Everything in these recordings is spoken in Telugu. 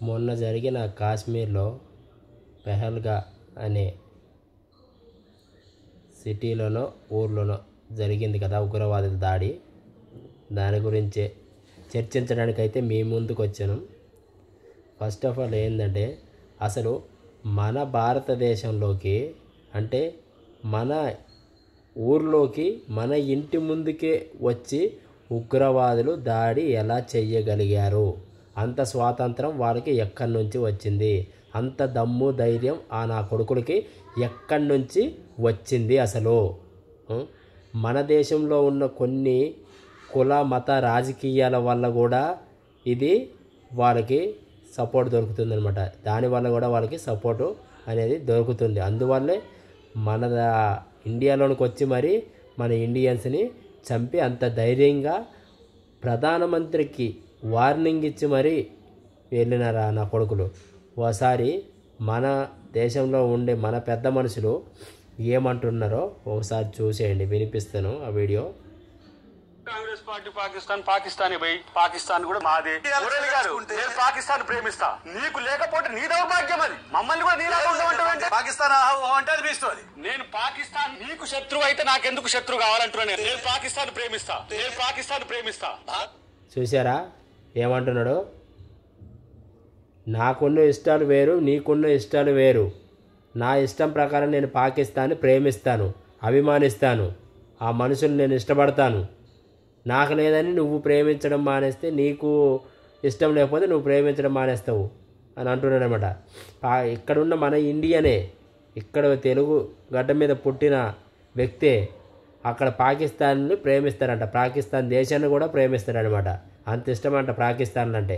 మొన్న జరిగిన కాశ్మీర్లో పెహల్గా అనే సిటీలోనో ఊర్లోనో జరిగింది కదా ఉగ్రవాదుల దాడి. దాని గురించే చర్చించడానికైతే మీ ముందుకు వచ్చాను. ఫస్ట్ ఆఫ్ ఆల్ ఏంటంటే, అసలు మన భారతదేశంలోకి అంటే మన ఊర్లోకి మన ఇంటి ముందుకే వచ్చి ఉగ్రవాదులు దాడి ఎలా చెయ్యగలిగారు? అంత స్వాతంత్రం వాళ్ళకి ఎక్కడి నుంచి వచ్చింది? అంత దమ్ము ధైర్యం ఆ నా కొడుకులకి ఎక్కడి నుంచి వచ్చింది అసలు? మన దేశంలో ఉన్న కొన్ని కుల మత రాజకీయాల వల్ల కూడా ఇది వాళ్ళకి సపోర్ట్ దొరుకుతుందనమాట. దానివల్ల కూడా వాళ్ళకి సపోర్టు అనేది దొరుకుతుంది. అందువల్లే మన ఇండియాలోనికి వచ్చి మరి మన ఇండియన్స్ని చంపి అంత ధైర్యంగా ప్రధానమంత్రికి వార్నింగ్ ఇచ్చి మరీ వెళ్ళినారా నా కొడుకులు. ఓసారి మన దేశంలో ఉండే మన పెద్ద మనుషులు ఏమంటున్నారో ఒకసారి చూసేయండి, వినిపిస్తాను ఆ వీడియో. కాంగ్రెస్ పార్టీ పాకిస్తాన్ పాకిస్తాన్ కూడా మాదే. నేను పాకిస్తాన్ ప్రేమిస్తా, నీకు లేకపోతే నీ దౌర్భాగ్యం అది. మమ్మల్ని కూడా నీలా పాకిస్తాన్ అంటే అది తీస్తుంది. నేను పాకిస్తాన్ నీకు శత్రువు అయితే నాకెందుకు శత్రువు కావాలంటున్నాను. నేను పాకిస్తాన్ ప్రేమిస్తా. చూసారా ఏమంటున్నాడు? నాకున్న ఇష్టాలు వేరు, నీకున్న ఇష్టాలు వేరు. నా ఇష్టం ప్రకారం నేను పాకిస్తాన్ని ప్రేమిస్తాను, అభిమానిస్తాను, ఆ మనుషులు నేను ఇష్టపడతాను. నాకు లేదని నువ్వు ప్రేమించడం మానేస్తే, నీకు ఇష్టం లేకపోతే నువ్వు ప్రేమించడం మానేస్తావు అని అంటున్నాడు అనమాట. ఇక్కడున్న మన ఇండియనే, ఇక్కడ తెలుగు గడ్డ మీద పుట్టిన వ్యక్తే అక్కడ పాకిస్తాన్ని ప్రేమిస్తారంట. పాకిస్తాన్ దేశాన్ని కూడా ప్రేమిస్తారనమాట. అంత ఇష్టమంట పాకిస్తాన్ అంటే.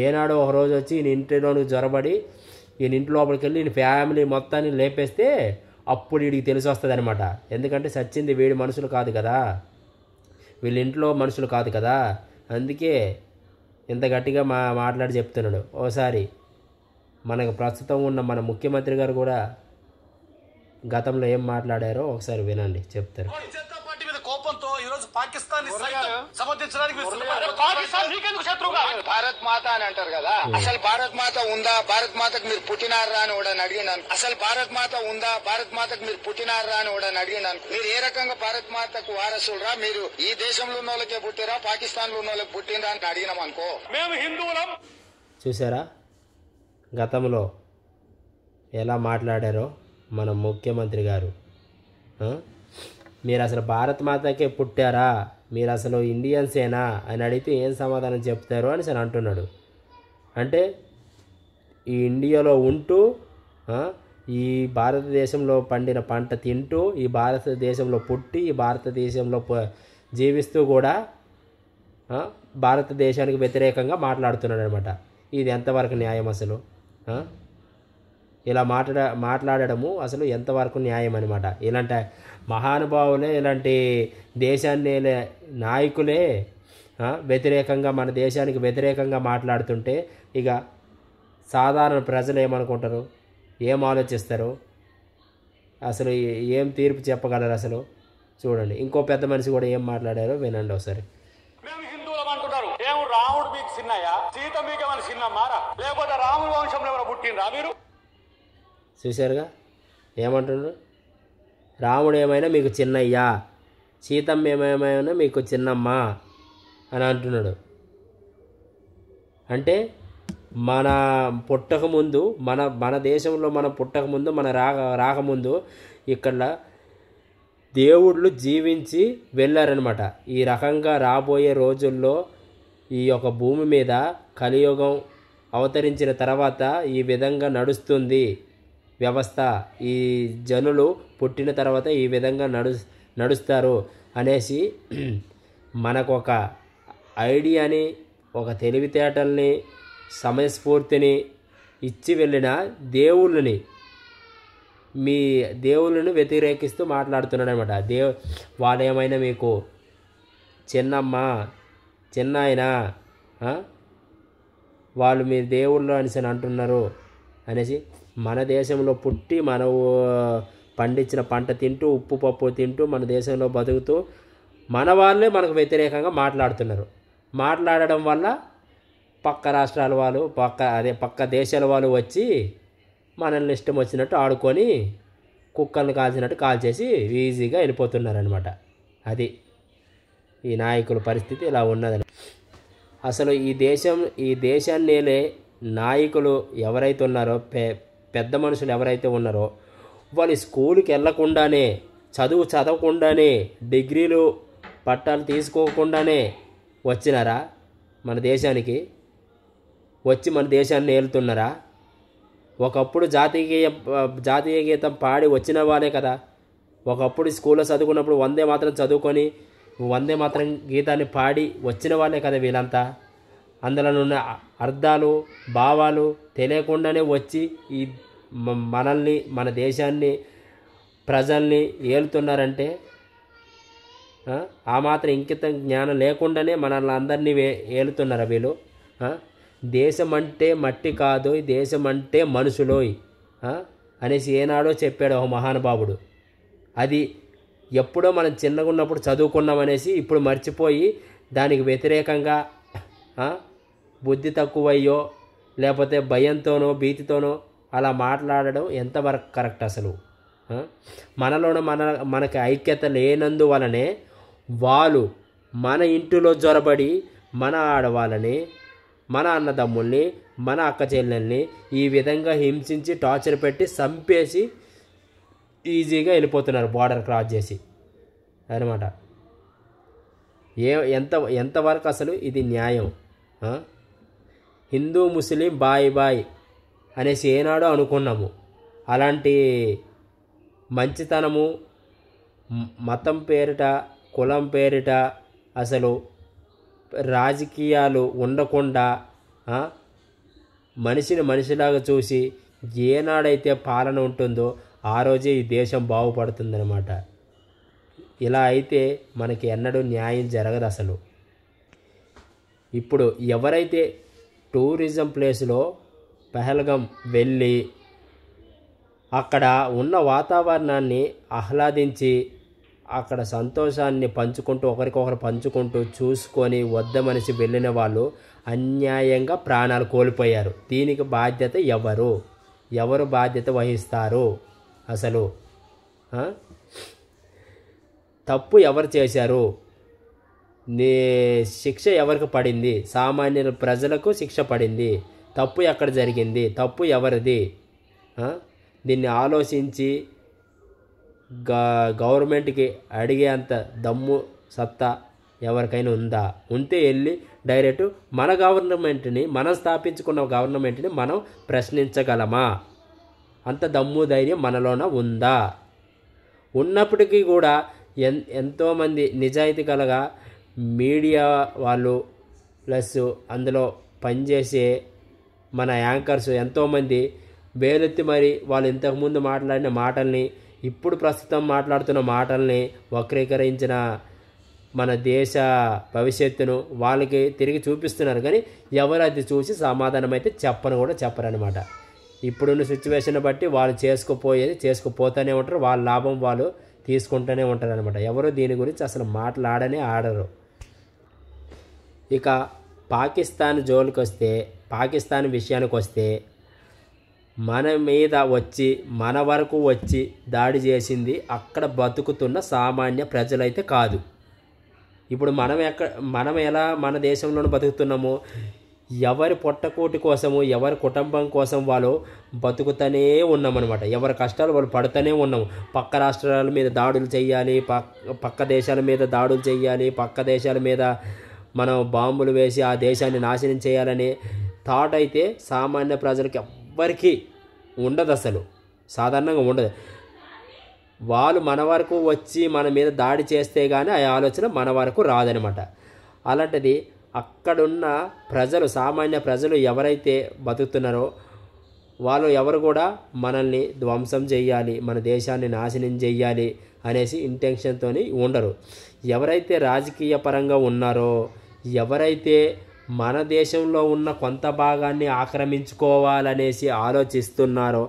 ఏనాడో ఒకరోజు వచ్చి ఈయన ఇంటిలోనికి జ్వరబడి ఈయన ఇంటి లోపలికి వెళ్ళి ఈయన ఫ్యామిలీ మొత్తాన్ని లేపేస్తే అప్పుడు వీడికి తెలిసి వస్తుంది అనమాట. ఎందుకంటే సచ్చింది వీడి మనుషులు కాదు కదా, వీళ్ళ ఇంట్లో మనుషులు కాదు కదా. అందుకే ఇంత గట్టిగా మాట్లాడి చెప్తున్నాడు. ఓసారి మనకు ప్రస్తుతం ఉన్న మన ముఖ్యమంత్రి గారు కూడా గతంలో ఏం మాట్లాడారో ఒకసారి వినండి, చెప్తారు. కోపంతో ఈ రోజు పాకిస్తాన్ సమర్థించడానికి భారత్ మాత అని అంటారు కదా. అసలు భారత్ మాత ఉందా? భారత్ మాతకు మీరు పుట్టినారా అని కూడా అడిగినాను. అసలు భారత్ మాత ఉందా? భారత్ మాతకు మీరు పుట్టినారా అని కూడా అడిగినాను. మీరు ఏ రకంగా భారత్ మాతకు వారసులరా? మీరు ఈ దేశంలో ఉన్న వాళ్ళకే పుట్టిరా, పాకిస్తాన్ లో ఉన్న వాళ్ళకి పుట్టినరా అని అడిగినాం అనుకో, మేము హిందువులం. చూసారా గతంలో ఎలా మాట్లాడారో మన ముఖ్యమంత్రి గారు? మీరు అసలు భారత్ మాతకే పుట్టారా, మీరు అసలు ఇండియన్సేనా అని అడిగితే ఏం సమాధానం చెప్తారు అని సరే అంటున్నాడు. అంటే ఈ ఇండియాలో ఉంటూ ఈ భారతదేశంలో పండిన పంట తింటూ, ఈ భారతదేశంలో పుట్టి, ఈ భారతదేశంలో జీవిస్తూ కూడా భారతదేశానికి వ్యతిరేకంగా మాట్లాడుతున్నాడు అనమాట. ఇది ఎంతవరకు న్యాయం అసలు? ఇలా మాట్లాడడము అసలు ఎంతవరకు న్యాయం అనమాట. ఇలాంటి మహానుభావులే, ఇలాంటి దేశాన్ని నాయకులే వ్యతిరేకంగా, మన దేశానికి వ్యతిరేకంగా మాట్లాడుతుంటే ఇక సాధారణ ప్రజలు ఏమనుకుంటారు, ఏం ఆలోచిస్తారు, అసలు ఏం తీర్పు చెప్పగలరు అసలు? చూడండి, ఇంకో పెద్ద మనిషి కూడా ఏం మాట్లాడారో వినండి ఒకసారి. మేము హిందువులం అంటున్నారు. ఏమో రాముడు మీకు చిన్నయ్యా, సీత మీకు ఏమైనా చిన్నమ్మారా, లేకపోతే రాముడు వంశంలో ఎవరు పుట్టినరా మీరు? చూశారుగా ఏమంటున్నారు? రాముడు ఏమైనా మీకు చిన్నయ్యా, సీతమ్మ ఏమైనా మీకు చిన్నమ్మ అని అంటున్నాడు. అంటే మన పుట్టకముందు, మన దేశంలో మన పుట్టకముందు, మన రాకముందు ఇక్కడ దేవుళ్ళు జీవించి వెళ్ళారనమాట. ఈ రకంగా రాబోయే రోజుల్లో ఈ యొక్క భూమి మీద కలియుగం అవతరించిన తర్వాత ఈ విధంగా నడుస్తుంది వ్యవస్థ, ఈ జనులు పుట్టిన తర్వాత ఈ విధంగా నడుస్తారు అనేసి మనకు ఒక ఐడియాని, ఒక తెలివితేటల్ని, సమయస్ఫూర్తిని ఇచ్చి వెళ్ళిన దేవుళ్ళని, మీ దేవుళ్ళని వ్యతిరేకిస్తూ మాట్లాడుతున్నాడు అనమాట. వాళ్ళు ఏమైనా మీకు చిన్నమ్మ, చిన్నాయన, వాళ్ళు మీ దేవుళ్ళు అనేసి అంటున్నారు అనేసి, మన దేశంలో పుట్టి మన పండించిన పంట తింటూ, ఉప్పు పప్పు తింటూ, మన దేశంలో బతుకుతూ మన వాళ్ళే మనకు వ్యతిరేకంగా మాట్లాడుతున్నారు. మాట్లాడడం వల్ల పక్క రాష్ట్రాల వాళ్ళు పక్క దేశాల వాళ్ళు వచ్చి మనల్ని ఇష్టం వచ్చినట్టు ఆడుకొని కుక్కలను కాల్చినట్టు కాల్చేసి ఈజీగా వెళ్ళిపోతున్నారనమాట. అది ఈ నాయకుల పరిస్థితి ఇలా ఉన్నదని. అసలు ఈ దేశాన్ని నాయకులు ఎవరైతే ఉన్నారో పెద్ద మనుషులు ఎవరైతే ఉన్నారో వాళ్ళు స్కూల్కి వెళ్ళకుండానే చదవకుండానే డిగ్రీలు పట్టాలు తీసుకోకుండానే వచ్చినారా మన దేశానికి? వచ్చి మన దేశాన్ని ఏలుతున్నారా? ఒకప్పుడు జాతీయ గీతం పాడి వచ్చిన వాళ్ళే కదా. ఒకప్పుడు స్కూల్లో చదువుకున్నప్పుడు వందే మాత్రం చదువుకొని వందే మాత్రం గీతాన్ని పాడి వచ్చిన వాళ్ళే కదా వీళ్ళంతా. అందులో ఉన్న అర్థాలు భావాలు తెలియకుండానే వచ్చి ఈ మనల్ని మన దేశాన్ని ప్రజల్ని ఏలుతున్నారంటే ఆ మాత్రం ఇంకిత జ్ఞానం లేకుండానే మనల్ని అందరినీ ఏలుతున్నారా వీళ్ళు? దేశం అంటే మట్టి కాదు, దేశం అంటే మనుషులోయ్ అనేసి ఏనాడో చెప్పాడు ఒక మహానుభావుడు. అది ఎప్పుడో మనం చిన్నగా ఉన్నప్పుడు చదువుకున్నామనేసి ఇప్పుడు మర్చిపోయి దానికి వ్యతిరేకంగా బుద్ధి తక్కువయ్యో లేకపోతే భయంతోనో భీతితోనో అలా మాట్లాడడం ఎంతవరకు కరెక్ట్ అసలు? మనలోనే మనకి ఐక్యత లేనందువలనే వాళ్ళు మన ఇంటిలో జొరబడి మన ఆడవాళ్ళని, మన అన్నదమ్ముల్ని, మన అక్క చెల్లెల్ని ఈ విధంగా హింసించి టార్చర్ పెట్టి చంపేసి ఈజీగా వెళ్ళిపోతున్నారు బార్డర్ క్రాస్ చేసి అనమాట. ఎంతవరకు అసలు ఇది న్యాయం? హిందూ ముస్లిం బాయ్ అనేసి ఏనాడో అనుకున్నాము. అలాంటి మంచితనము మతం పేరిట కులం పేరిట అసలు రాజకీయాలు ఉండకుండా మనిషిని మనిషిలాగా చూసి ఏనాడైతే పాలన ఉంటుందో ఆ రోజే ఈ దేశం బాగుపడుతుందన్నమాట. ఇలా అయితే మనకి ఎన్నడూ న్యాయం జరగదు అసలు. ఇప్పుడు ఎవరైతే టూరిజం ప్లేస్లో పహల్గాం వెళ్ళి అక్కడ ఉన్న వాతావరణాన్ని ఆహ్లాదించి అక్కడ సంతోషాన్ని పంచుకుంటూ ఒకరికొకరు పంచుకుంటూ చూసుకొని వద్దమనిసి వెళ్ళిన వాళ్ళు అన్యాయంగా ప్రాణాలు కోల్పోయారు. దీనికి బాధ్యత ఎవరు బాధ్యత వహిస్తారు అసలు? తప్పు ఎవరు చేశారు? శిక్ష ఎవరికి పడింది? సామాన్య ప్రజలకు శిక్ష పడింది. తప్పు ఎక్కడ జరిగింది? తప్పు ఎవరిది? దీన్ని ఆలోచించి గవర్నమెంట్కి అడిగే అంత దమ్ము సత్తా ఎవరికైనా ఉందా? ఉంటే వెళ్ళి డైరెక్ట్ మన గవర్నమెంట్ని, మనం స్థాపించుకున్న గవర్నమెంట్ని మనం ప్రశ్నించగలమా? అంత దమ్ము ధైర్యం మనలోన ఉందా? ఉన్నప్పటికీ కూడా ఎంతోమంది నిజాయితీ కలగా మీడియా వాళ్ళు ప్లస్ అందులో పనిచేసే మన యాంకర్స్ ఎంతోమంది వేలెత్తి మరి వాళ్ళు ఇంతకుముందు మాట్లాడిన మాటల్ని ఇప్పుడు ప్రస్తుతం మాట్లాడుతున్న మాటల్ని వక్రీకరించిన మన దేశ భవిష్యత్తును వాళ్ళకి తిరిగి చూపిస్తున్నారు. కానీ ఎవరు అది చూసి సమాధానం అయితే చెప్పరనమాట. ఇప్పుడున్న సిచ్యువేషన్ బట్టి వాళ్ళు చేసుకుపోతూనే ఉంటారు. వాళ్ళ లాభం వాళ్ళు తీసుకుంటూనే ఉంటారు అనమాట. ఎవరు దీని గురించి అసలు ఆడరు. ఇక పాకిస్తాన్ విషయానికి వస్తే మన వరకు వచ్చి దాడి చేసింది అక్కడ బతుకుతున్న సామాన్య ప్రజలైతే కాదు. ఇప్పుడు మనం ఎలా మన దేశంలోనే బతుకుతున్నామో ఎవరి పొట్టకూటి కోసము ఎవరి కుటుంబం కోసం వాళ్ళు బతుకుతూనే ఉన్నామన్నమాట. ఎవరి కష్టాలు వాళ్ళు పడుతూనే ఉన్నాము. పక్క రాష్ట్రాల మీద దాడులు చేయాలి, పక్క దేశాల మీద దాడులు చేయాలి, పక్క దేశాల మీద మనం బాంబులు వేసి ఆ దేశాన్ని నాశనం చేయాలనే థాట్ అయితే సామాన్య ప్రజలకి ఎవ్వరికీ ఉండదు, అసలు సాధారణంగా ఉండదు. వాళ్ళు మన వరకు వచ్చి మన మీద దాడి చేస్తే కానీ ఆ ఆలోచన మన వరకు రాదనమాట. అలాంటిది అక్కడున్న ప్రజలు, సామాన్య ప్రజలు ఎవరైతే బతుకుతున్నారో వాళ్ళు ఎవరు కూడా మనల్ని ధ్వంసం చేయాలి, మన దేశాన్ని నాశనం చేయాలి అనేసి ఇంటెన్షన్తో ఉండరు. ఎవరైతే రాజకీయ పరంగా ఉన్నారో, ఎవరైతే మన దేశంలో ఉన్న కొంత భాగాన్ని ఆక్రమించుకోవాలనేసి ఆలోచిస్తున్నారో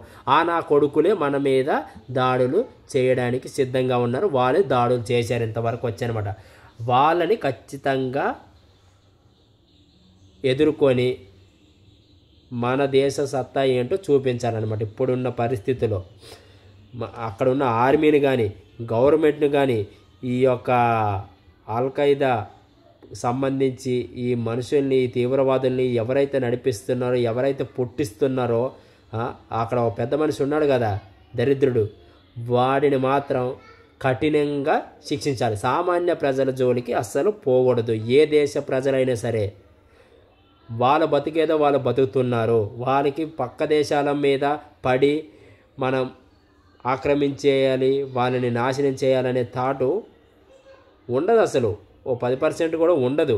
నా కొడుకులే మన మీద దాడులు చేయడానికి సిద్ధంగా ఉన్నారు. వాళ్ళే దాడులు చేశారు, ఇంతవరకు వచ్చారనమాట. వాళ్ళని ఖచ్చితంగా ఎదుర్కొని మన దేశ సత్తా ఏంటో చూపించాలన్నమాట. ఇప్పుడున్న పరిస్థితుల్లో అక్కడ ఉన్న ఆర్మీని కానీ గవర్నమెంట్ని కానీ ఈ యొక్క అల్ఖైదా సంబంధించి ఈ మనుషుల్ని ఈ తీవ్రవాదుల్ని ఎవరైతే నడిపిస్తున్నారో ఎవరైతే పుట్టిస్తున్నారో అక్కడ ఒక పెద్ద మనిషి ఉన్నాడు కదా దరిద్రుడు, వాడిని మాత్రం కఠినంగా శిక్షించాలి. సామాన్య ప్రజల జోలికి అస్సలు పోకూడదు. ఏ దేశ ప్రజలైనా సరే వాళ్ళ బతికేదో వాళ్ళు బతుకుతున్నారు, వాళ్ళకి పక్క దేశాల మీద పడి మనం ఆక్రమించేయాలి, వాళ్ళని నాశనం చేయాలనే థాటు ఉండదు. అసలు ఓ 10% కూడా ఉండదు.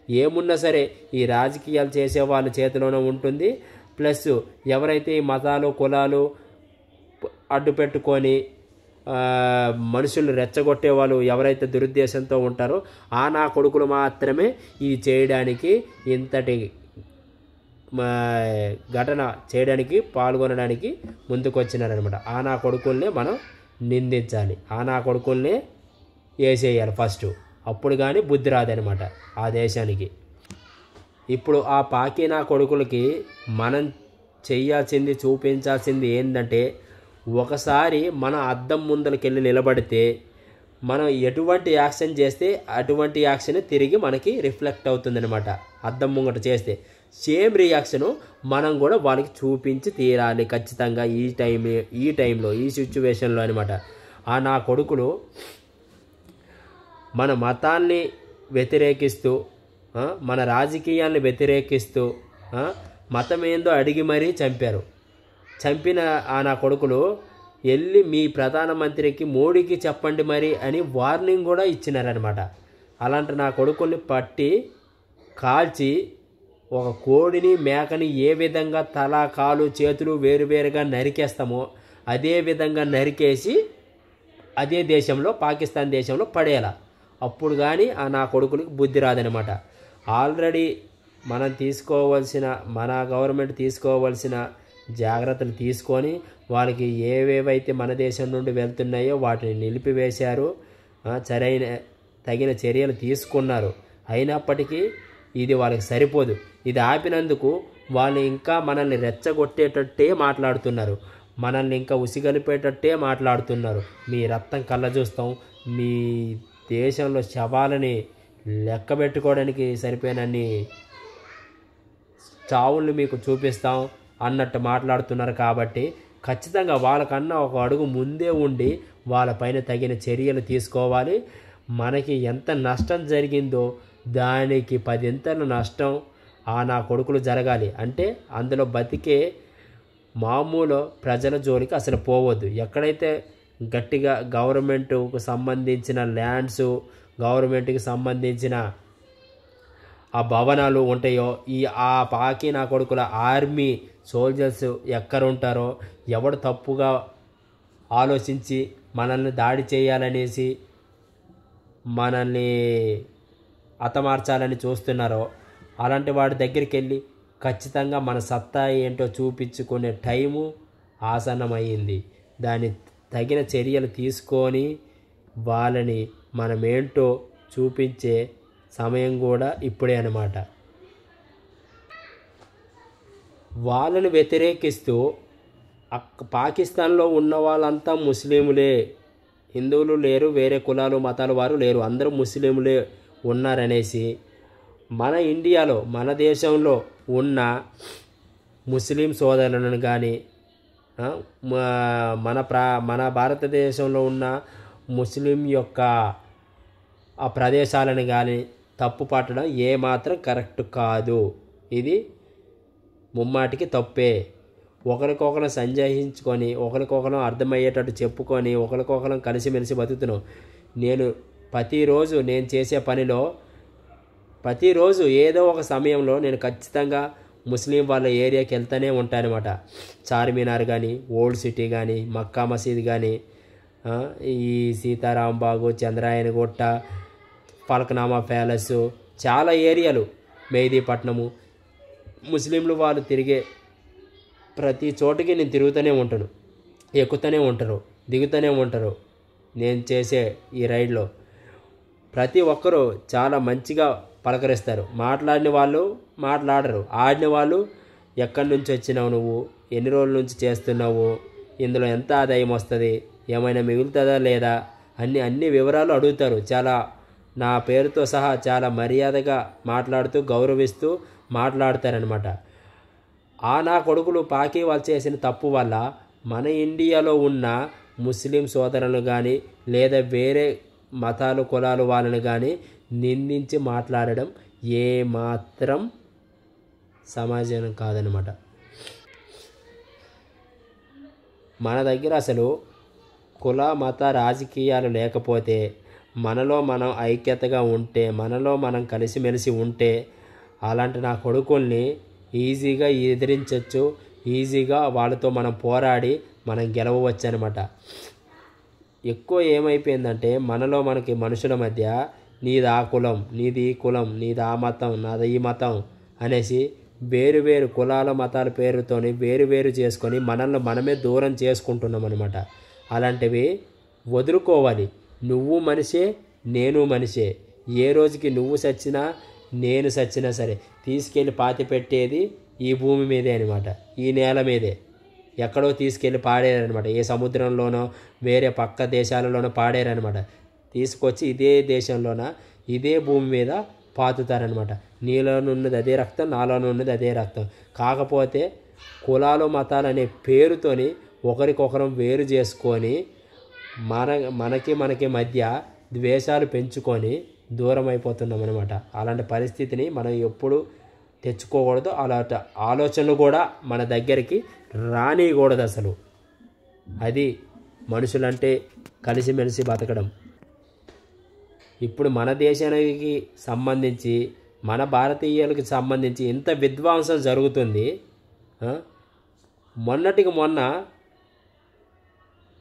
ఏమున్నా సరే ఈ రాజకీయాలు చేసే వాళ్ళ చేతిలోనే ఉంటుంది. ప్లస్ ఎవరైతే ఈ మతాలు కులాలు అడ్డు పెట్టుకొని మనుషులు రెచ్చగొట్టే వాళ్ళు ఎవరైతే దురుద్దేశంతో ఉంటారో నా కొడుకులు మాత్రమే ఇది చేయడానికి ఇంతటి ఘటన చేయడానికి పాల్గొనడానికి ముందుకు వచ్చినారనమాట. నా కొడుకుల్నే మనం నిందించాలి, నా కొడుకుల్నే వేసేయాలి ఫస్ట్. అప్పుడు కానీ బుద్ధి రాదనమాట ఆ దేశానికి. ఇప్పుడు ఆ పాకినా కొడుకులకి మనం చెయ్యాల్సింది చూపించాల్సింది ఏంటంటే, ఒకసారి మన అద్దం ముందరకెళ్ళి నిలబడితే మనం ఎటువంటి యాక్షన్ చేస్తే అటువంటి యాక్షన్ తిరిగి మనకి రిఫ్లెక్ట్ అవుతుందన్నమాట. అద్దం ముంగట చేస్తే సేమ్ రియాక్షను మనం కూడా వాళ్ళకి చూపించి తీరాలి ఖచ్చితంగా ఈ టైంలో ఈ సిచ్యువేషన్లో అనమాట. నా కొడుకులు మన మతాన్ని వ్యతిరేకిస్తూ మన రాజకీయాన్ని వ్యతిరేకిస్తూ మతం ఏందో అడిగి మరీ చంపారు. చంపిన నా కొడుకులు వెళ్ళి మీ ప్రధానమంత్రికి మోడీకి చెప్పండి మరి అని వార్నింగ్ కూడా ఇచ్చినారనమాట. అలాంటి నా కొడుకుల్ని పట్టి కాల్చి ఒక కోడిని మేకని ఏ విధంగా తల కాలు చేతులు వేరువేరుగా నరికేస్తామో అదే విధంగా నరికేసి అదే దేశంలో పాకిస్తాన్ దేశంలో పడేలా. అప్పుడు కానీ నా కొడుకులకి బుద్ధి రాదనమాట. ఆల్రెడీ మన గవర్నమెంట్ తీసుకోవాల్సిన జాగ్రత్తలు తీసుకొని వాళ్ళకి ఏవేవైతే మన దేశం నుండి వెళ్తున్నాయో వాటిని నిలిపివేశారు, తగిన చర్యలు తీసుకున్నారు. అయినప్పటికీ ఇది వాళ్ళకి సరిపోదు. ఇది ఆపినందుకు వాళ్ళు ఇంకా మనల్ని రెచ్చగొట్టేటట్టే మాట్లాడుతున్నారు, మనల్ని ఇంకా ఉసిగలిపేటట్టే మాట్లాడుతున్నారు. మీ రక్తం కళ్ళ చూస్తాం, మీ దేశంలో శవాలని లెక్క పెట్టుకోవడానికి సరిపోయినన్ని చావుల్ని మీకు చూపిస్తాం అన్నట్టు మాట్లాడుతున్నారు. కాబట్టి ఖచ్చితంగా వాళ్ళకన్నా ఒక అడుగు ముందే ఉండి వాళ్ళపైన తగిన చర్యలు తీసుకోవాలి. మనకి ఎంత నష్టం జరిగిందో దానికి 10 నష్టం నా కొడుకులు జరగాలి. అంటే అందులో బతికే మామూలు ప్రజల జోలికి అసలు పోవద్దు. ఎక్కడైతే గట్టిగా గవర్నమెంట్కు సంబంధించిన ల్యాండ్స్, గవర్నమెంట్కి సంబంధించిన ఆ భవనాలు ఉంటాయో ఆ పాకినా కొడుకుల ఆర్మీ సోల్జర్స్ ఎక్కడుంటారో, ఎవడు తప్పుగా ఆలోచించి మనల్ని దాడి చేయాలనేసి మనల్ని హతమార్చాలని చూస్తున్నారో అలాంటి వాడి దగ్గరికి వెళ్ళి ఖచ్చితంగా మన సత్తా ఏంటో చూపించుకునే టైము ఆసన్నమైంది. దాని తగిన చర్యలు తీసుకొని వాళ్ళని మనమేంటో చూపించే సమయం కూడా ఇప్పుడే అన్నమాట. వాళ్ళని వ్యతిరేకిస్తూ పాకిస్తాన్లో ఉన్న వాళ్ళంతా ముస్లింలే, హిందువులు లేరు, వేరే కులాలు మతాలు వారు లేరు, అందరూ ముస్లింలే ఉన్నారనేసి మన ఇండియాలో మన దేశంలో ఉన్న ముస్లిం సోదరులను కానీ మన భారతదేశంలో ఉన్న ముస్లిం యొక్క ఆ ప్రదేశాలను కానీ తప్పు పట్టడం ఏమాత్రం కరెక్ట్ కాదు. ఇది ముమ్మాటికి తప్పే. ఒకరికొకరు సంజాయించుకొని ఒకరికొకరు అర్థమయ్యేటట్టు చెప్పుకొని ఒకరికొకరు కలిసిమెలిసి బతుకుతున్నాం. నేను ప్రతిరోజు నేను చేసే పనిలో ప్రతిరోజు ఏదో ఒక సమయంలో నేను ఖచ్చితంగా ముస్లిం వాళ్ళ ఏరియాకి వెళ్తూనే ఉంటానన్నమాట. చార్మినార్ కానీ, ఓల్డ్ సిటీ కానీ, మక్కా మసీద్ కానీ, ఈ సీతారాంబాగు, చంద్రాయనగుట్ట, పలకనామా ప్యాలెస్, చాలా ఏరియాలు, మెహదీపట్నము, ముస్లింలు వాళ్ళు తిరిగే ప్రతి చోటికి నేను తిరుగుతూనే ఉంటాను. ఎక్కుతూనే ఉంటారు, దిగుతూనే ఉంటారు. నేను చేసే ఈ రైడ్లో ప్రతి ఒక్కరూ చాలా మంచిగా పలకరిస్తారు. మాట్లాడిన వాళ్ళు మాట్లాడరు. ఆడిన వాళ్ళు ఎక్కడి నుంచి వచ్చినావు, నువ్వు ఎన్ని రోజుల నుంచి చేస్తున్నావు, ఇందులో ఎంత ఆదాయం వస్తుంది, ఏమైనా మిగులుతుందా లేదా అన్ని వివరాలు అడుగుతారు. చాలా నా పేరుతో సహా చాలా మర్యాదగా మాట్లాడుతూ గౌరవిస్తూ మాట్లాడతారనమాట. నా కొడుకులు పాకి వాళ్ళు చేసిన తప్పు వల్ల మన ఇండియాలో ఉన్న ముస్లిం సోదరులను కానీ లేదా వేరే మతాలు కులాలు వాళ్ళని కానీ నిందించి మాట్లాడడం ఏమాత్రం సమాజం కాదనమాట. మన దగ్గర అసలు కుల మత రాజకీయాలు లేకపోతే, మనలో మనం ఐక్యతగా ఉంటే, మనలో మనం కలిసిమెలిసి ఉంటే అలాంటి నా కొడుకుల్ని ఈజీగా ఎదిరించవచ్చు, ఈజీగా వాళ్ళతో మనం పోరాడి మనం గెలవవచ్చు అనమాట. ఎక్కువ ఏమైపోయిందంటే మనలో మనకి మనుషుల మధ్య నీది ఆ కులం, నీది ఈ కులం, నీది ఆ మతం, నాది ఈ మతం అనేసి వేరు వేరు కులాల మతాల పేరుతోని వేరు చేసుకొని మనల్ని మనమే దూరం చేసుకుంటున్నాం అనమాట. అలాంటివి వదులుకోవాలి. నువ్వు మనిషే, నేను మనిషే. ఏ రోజుకి నువ్వు చచ్చినా నేను చచ్చినా సరే తీసుకెళ్ళి పాతి పెట్టేది ఈ భూమి మీదే అనమాట, ఈ నేల మీదే. ఎక్కడో తీసుకెళ్ళి పాడేరనమాట. ఏ సముద్రంలోనో వేరే పక్క దేశాలలోనో పాడేరనమాట. తీసుకొచ్చి ఇదే దేశంలోన ఇదే భూమి మీద పాతుతారనమాట. నీలోనున్నది అదే రక్తం, నాలోనున్నది అదే రక్తం. కాకపోతే కులాలు మతాలు అనే పేరుతోని ఒకరికొకరం వేరు చేసుకొని మనకి మధ్య ద్వేషాలు పెంచుకొని దూరం అయిపోతున్నాం అనమాట. అలాంటి పరిస్థితిని మనం ఎప్పుడు తెచ్చుకోకూడదు. అలాంటి ఆలోచనలు కూడా మన దగ్గరికి రానియకూడదు అసలు. అది మనుషులంటే కలిసిమెలిసి బతకడం. ఇప్పుడు మన దేశానికి సంబంధించి, మన భారతీయులకు సంబంధించి ఇంత విధ్వంసం జరుగుతుంది. మొన్నటికి మొన్న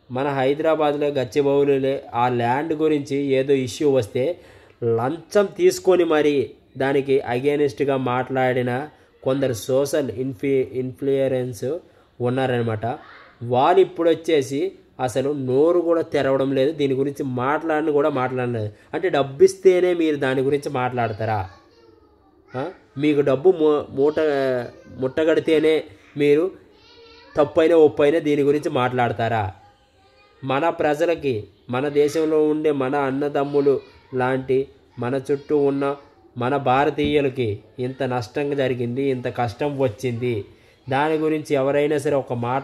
మన హైదరాబాద్లో గచ్చిబౌలిలో ఆ ల్యాండ్ గురించి ఏదో ఇష్యూ వస్తే లంచం తీసుకొని మరి దానికి అగేనిస్ట్గా మాట్లాడిన కొందరు సోషల్ ఇన్ఫ్లుయెన్స్ ఉన్నారనమాట. వాళ్ళు ఇప్పుడు వచ్చేసి అసలు నోరు కూడా తెరవడం లేదు, దీని గురించి మాట్లాడలేదు. అంటే డబ్బు ఇస్తేనే మీరు దాని గురించి మాట్లాడతారా? మీకు డబ్బు ముట్టగడితేనే మీరు తప్పైనా ఒప్పైనా దీని గురించి మాట్లాడతారా? మన ప్రజలకి, మన దేశంలో ఉండే మన అన్నదమ్ములు లాంటి మన చుట్టూ ఉన్న మన భారతీయులకి ఇంత నష్టం జరిగింది, ఇంత కష్టం వచ్చింది, దాని గురించి ఎవరైనా సరే ఒక మాట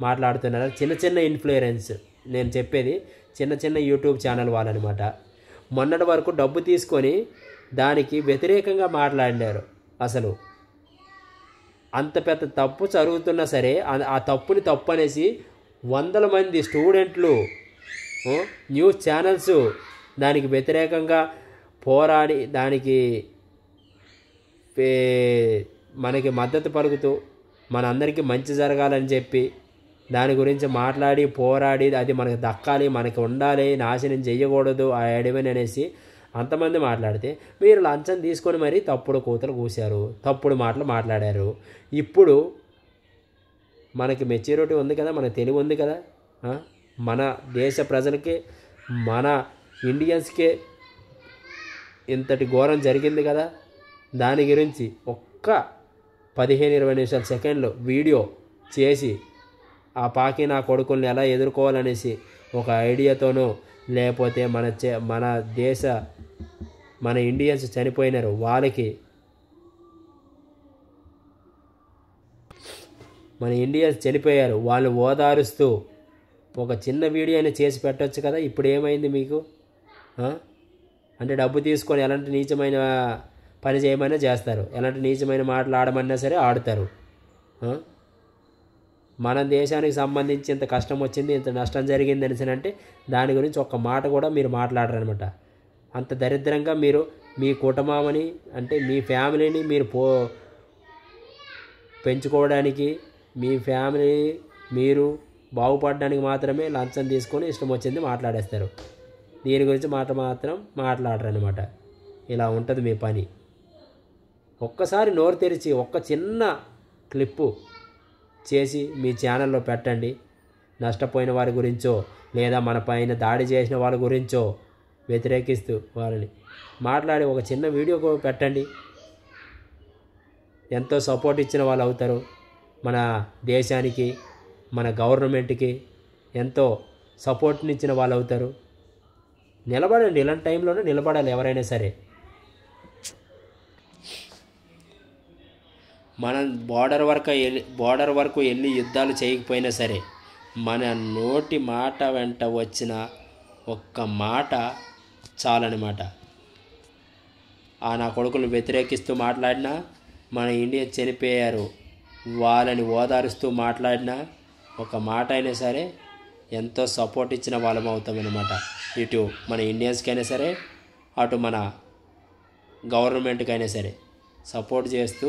మాట్లాడుతున్నారు. చిన్న ఇన్ఫ్లుయెన్స్, నేను చెప్పేది చిన్న యూట్యూబ్ ఛానల్ వాళ్ళనమాట. మొన్నటి వరకు డబ్బు తీసుకొని దానికి వ్యతిరేకంగా మాట్లాడారు. అసలు అంత పెద్ద తప్పు జరుగుతున్నా సరే ఆ తప్పుని తప్పు అనేసి వందల మంది స్టూడెంట్లు, న్యూస్ ఛానల్స్ దానికి వ్యతిరేకంగా పోరాడి దానికి మనకి మద్దతు పలుకుతూ మనందరికీ మంచి జరగాలని చెప్పి దాని గురించి మాట్లాడి పోరాడి అది మనకు దక్కాలి, మనకి ఉండాలి, నాశనం చేయకూడదు ఆ అడవిని అనేసి అంతమంది మాట్లాడితే మీరు లంచం తీసుకొని మరీ తప్పుడు కూతలు కూశారు, తప్పుడు మాటలు మాట్లాడారు. ఇప్పుడు మనకి మెచ్యూరిటీ ఉంది కదా, మన తెలివి ఉంది కదా, మన దేశ ప్రజలకి మన ఇండియన్స్కే ఇంతటి ఘోరం జరిగింది కదా, దాని గురించి ఒక్క 15-20 నిమిషాల సెకండ్లు వీడియో చేసి ఆ పాకి నా కొడుకుల్ని ఎలా ఎదుర్కోవాలనేసి ఒక ఐడియాతోనో లేకపోతే మన ఇండియన్స్ చనిపోయినారు వాళ్ళకి, మన ఇండియన్స్ చనిపోయారు వాళ్ళు ఓదారుస్తూ ఒక చిన్న వీడియో అయినా చేసి పెట్టవచ్చు కదా. ఇప్పుడు ఏమైంది మీకు? అంటే డబ్బు తీసుకొని ఎలాంటి నీచమైన పని చేయమన్నా చేస్తారు, ఎలాంటి నీచమైన మాటలు ఆడమన్నా సరే ఆడుతారు. మన దేశానికి సంబంధించి ఇంత కష్టం వచ్చింది, ఇంత నష్టం జరిగింది అంటే దాని గురించి ఒక్క మాట కూడా మీరు మాట్లాడరనమాట. అంత దరిద్రంగా మీరు మీ కుటుంబాన్ని అంటే మీ ఫ్యామిలీని మీరు పెంచుకోవడానికి, మీ ఫ్యామిలీ మీరు బాగుపడడానికి మాత్రమే లంచం తీసుకొని ఇష్టం వచ్చింది మాట్లాడేస్తారు. దీని గురించి మాత్రం మాట్లాడరనమాట. ఇలా ఉంటుంది మీ పని. ఒక్కసారి నోరు తెరిచి ఒక్క చిన్న క్లిప్పు చేసి మీ ఛానల్లో పెట్టండి. నష్టపోయిన వారి గురించో లేదా మన పైన దాడి చేసిన వాళ్ళ గురించో వ్యతిరేకిస్తూ వాళ్ళని మాట్లాడి ఒక చిన్న వీడియో పెట్టండి. ఎంతో సపోర్ట్ ఇచ్చిన వాళ్ళు అవుతారు. మన దేశానికి, మన గవర్నమెంట్కి ఎంతో సపోర్ట్నిచ్చిన వాళ్ళు అవుతారు. నిలబడండి, ఇలాంటి టైంలోనే నిలబడాలి ఎవరైనా సరే. మనం బోర్డర్ వరకు వెళ్ళి యుద్ధాలు చేయకపోయినా సరే మన నోటి మాట వెంట వచ్చిన ఒక్క మాట చాలన్నమాట. నా కొడుకులను వ్యతిరేకిస్తూ మాట్లాడినా, మన ఇండియా చనిపోయారు వాళ్ళని ఓదారుస్తూ మాట్లాడినా ఒక మాట అయినా సరే ఎంతో సపోర్ట్ ఇచ్చిన వాళ్ళం అవుతామన్నమాట. ఇటు మన ఇండియన్స్కైనా సరే, అటు మన గవర్నమెంట్కైనా సరే సపోర్ట్ చేస్తూ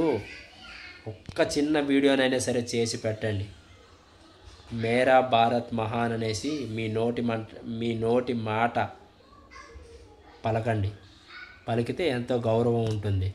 ఒక్క చిన్న వీడియోనైనా సరే చేసి పెట్టండి. మేరా భారత్ మహాన్ అనేసి మీ నోటి మాట పలకండి. పలికితే ఎంతో గౌరవం ఉంటుంది.